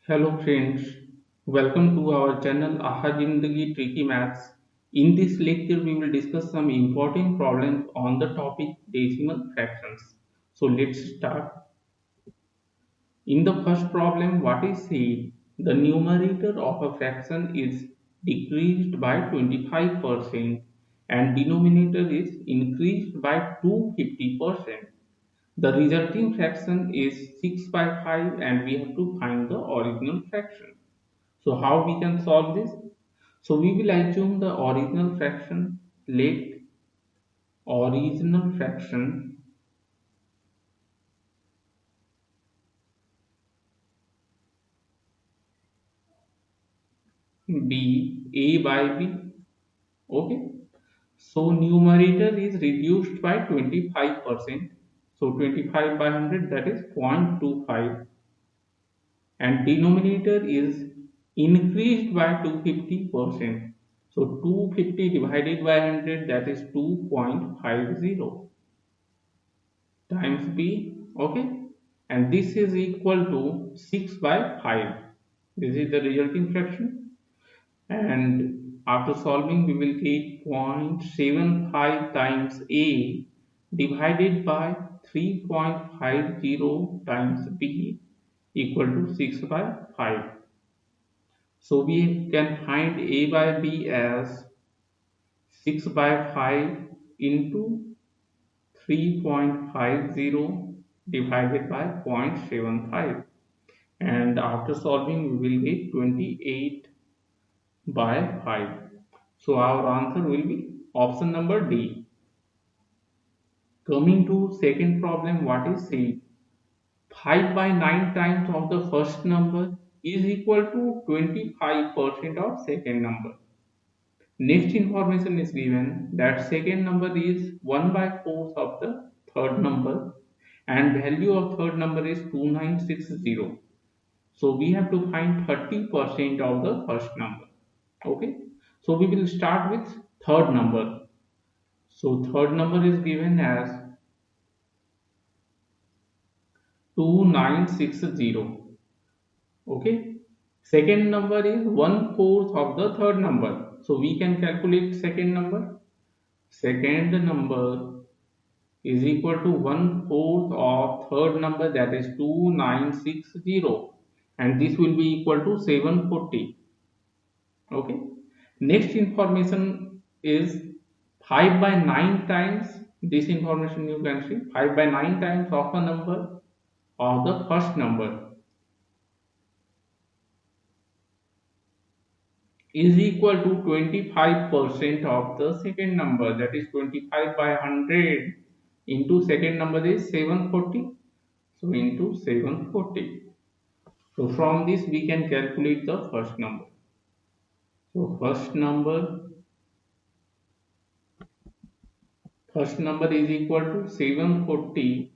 Hello friends, welcome to our channel Aha Jindagi Tricky Maths. In this lecture, we will discuss some important problems on the topic decimal fractions. So let's start. In the first problem, what is said? The numerator of a fraction is decreased by 25% and denominator is increased by 250%. The resulting fraction is 6 by 5 and we have to find the original fraction. So how we can solve this? So we will assume the original fraction. Let original fraction be a by b. Okay. So numerator is reduced by 25%. So 25 by 100, that is 0.25, and denominator is increased by 250%. So 250 divided by 100, that is 2.50 times b. Okay, and this is equal to 6 by 5. This is the resulting fraction, and after solving we will get 0.75 times a divided by 3.50 times b equal to 6 by 5. So we can find a by b as 6 by 5 into 3.50 divided by 0.75, and after solving we will get 28 by 5. So our answer will be option number D. Coming to second problem, what is said? 5 by 9 times of the first number is equal to 25% of second number. Next information is given that second number is 1 by 4 of the third number and value of third number is 2960. So we have to find 30% of the first number. Okay. So we will start with third number. So third number is given as 2960. Okay. Second number is 1/4 of the third number. So we can calculate second number. Second number is equal to 1/4 of third number, that is 2960, and this will be equal to 740. Okay. Next information is 5 by 9 times. This information you can see 5 by 9 times of a number of the first number is equal to 25% of the second number, that is 25 by 100 into second number is 740. So into 740. So from this we can calculate the first number. So first number is equal to 740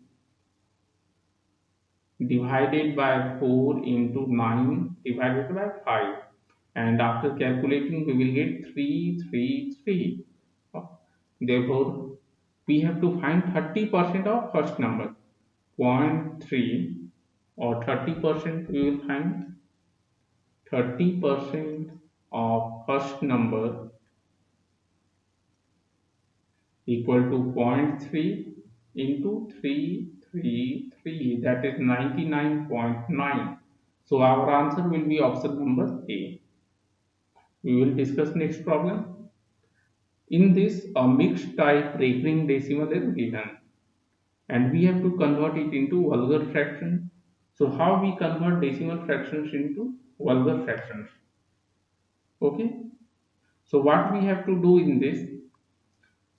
divided by 4 into 9 divided by 5, and after calculating we will get 333. Therefore we have to find 30% of first number. 0.3 or 30%, we will find 30% of first number equal to 0.3 into 333, that is 99.9. So our answer will be option number A. We will discuss next problem. In this, a mixed type recurring decimal is given and we have to convert it into vulgar fraction. So how we convert decimal fractions into vulgar fractions? Okay. So what we have to do in this?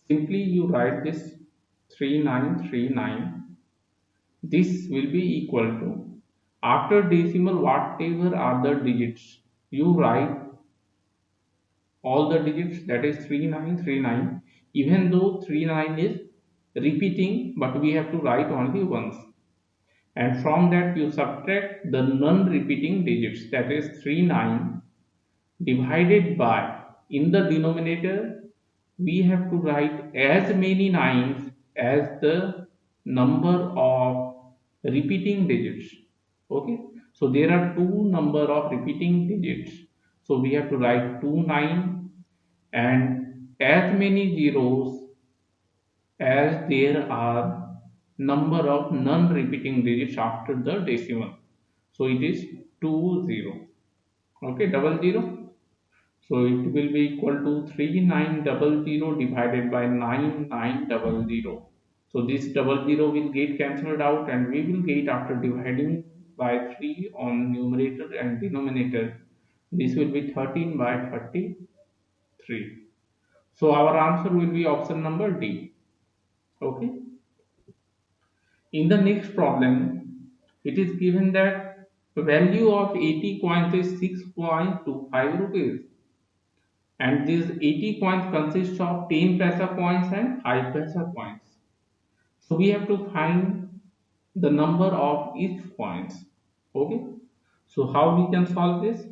Simply you write this 3939. This will be equal to, after decimal whatever are the digits, you write all the digits, that is 3939, even though 39 is repeating, but we have to write only once. And from that you subtract the non-repeating digits, that is 39 divided by, in the denominator we have to write as many nines as the number of repeating digits. Okay, So there are two number of repeating digits, so we have to write 29 and as many zeros as there are number of non-repeating digits after the decimal. So it is 20. Okay, double zero. So it will be equal to 3900 divided by 9900. So this double zero will get cancelled out and we will get after dividing by 3 on numerator and denominator. This will be 13 by 33. So our answer will be option number D. Okay. In the next problem, it is given that the value of 80 coins is 6.25 rupees and these 80 coins consist of 10 paisa coins and 5 paisa coins. So we have to find the number of each coins. Okay. So how we can solve this?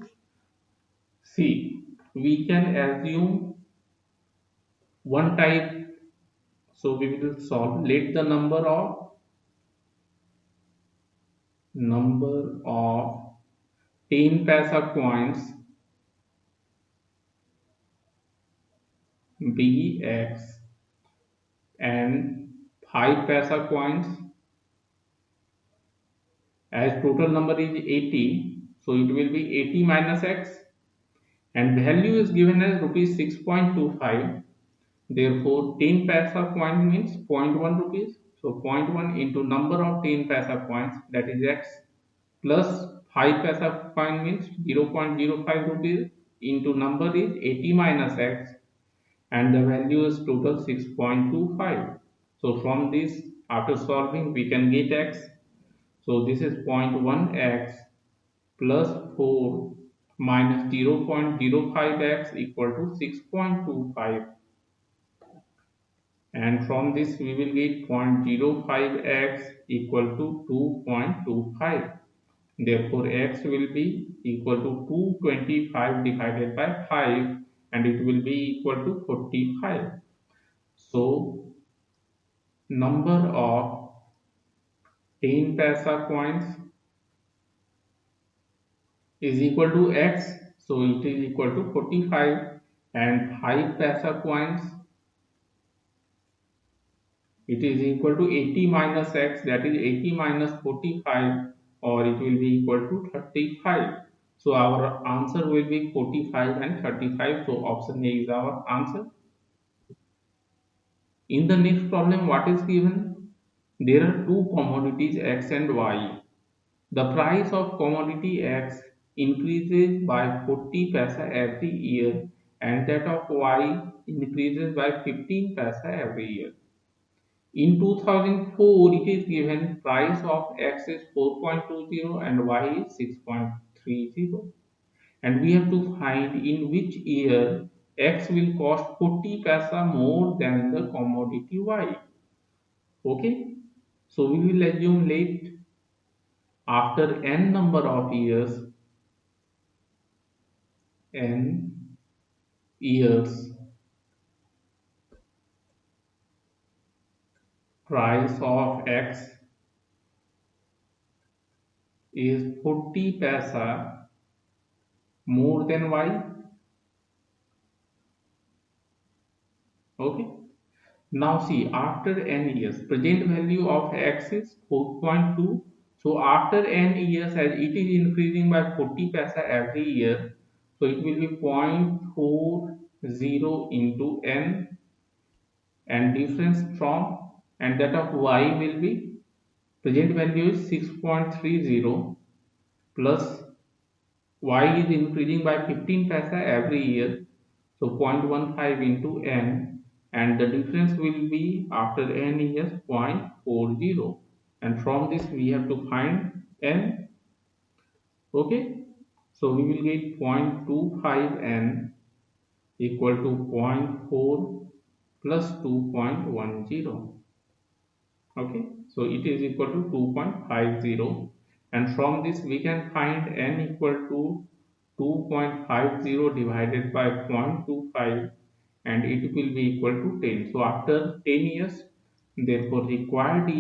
See, we can assume one type. So we will solve. Let the number of 10 paisa coins be x and 5 paisa coins as total number is 80, so it will be 80 minus x and value is given as rupees 6.25. Therefore 10 paisa coin means zero point 0.1 rupees, so zero point 0.1 into number of 10 paisa coins, that is x, plus 5 paisa coin means 0.05 rupees into number is 80 minus x and the value is total 6.25. So from this, after solving, we can get x. So this is 0.1 x plus 4 minus 0.05 x equal to 6.25. And from this we will get 0.05 x equal to 2.25. Therefore x will be equal to 225 divided by 5 and it will be equal to 45. So number of 10 paisa coins is equal to x, so it is equal to 45, and 5 paisa coins, it is equal to 80 minus x, that is 80 minus 45, or it will be equal to 35. So our answer will be 45 and 35. So option A is our answer. In the next problem, what is given? There are two commodities X and Y. The price of commodity X increases by 40 paisa every year and that of Y increases by 15 paisa every year. In 2004, it is given price of X is 4.20 and Y is 6.30. And we have to find in which year X will cost 40 paisa more than the commodity Y. Okay. So we will assume late after n number of years, n years, price of X is 40 paisa more than Y. Okay. Now see, after n years, present value of x is 4.2. So after n years, as it is increasing by 40 paisa every year, so it will be 0.40 into n and difference from, and that of y will be, present value is 6.30 plus y is increasing by 15 paisa every year, so 0.15 into n and the difference will be after n years 0.40 and from this we have to find n. Okay, so we will get 0.25 n equal to zero point 0.4 plus 2.10. Okay, so it is equal to 2.50 and from this we can find n equal to 2.50 divided by 0.25 and it will be equal to 10. So after 10 years, therefore required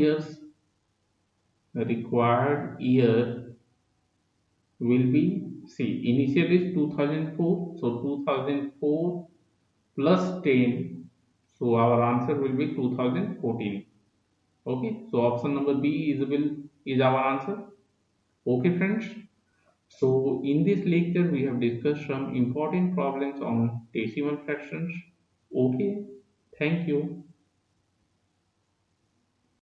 year will be, see, initial is 2004, so 2004 plus 10, so our answer will be 2014. Okay, so option number B is our answer. Okay friends, so in this lecture we have discussed some important problems on decimal fractions. Okay, thank you.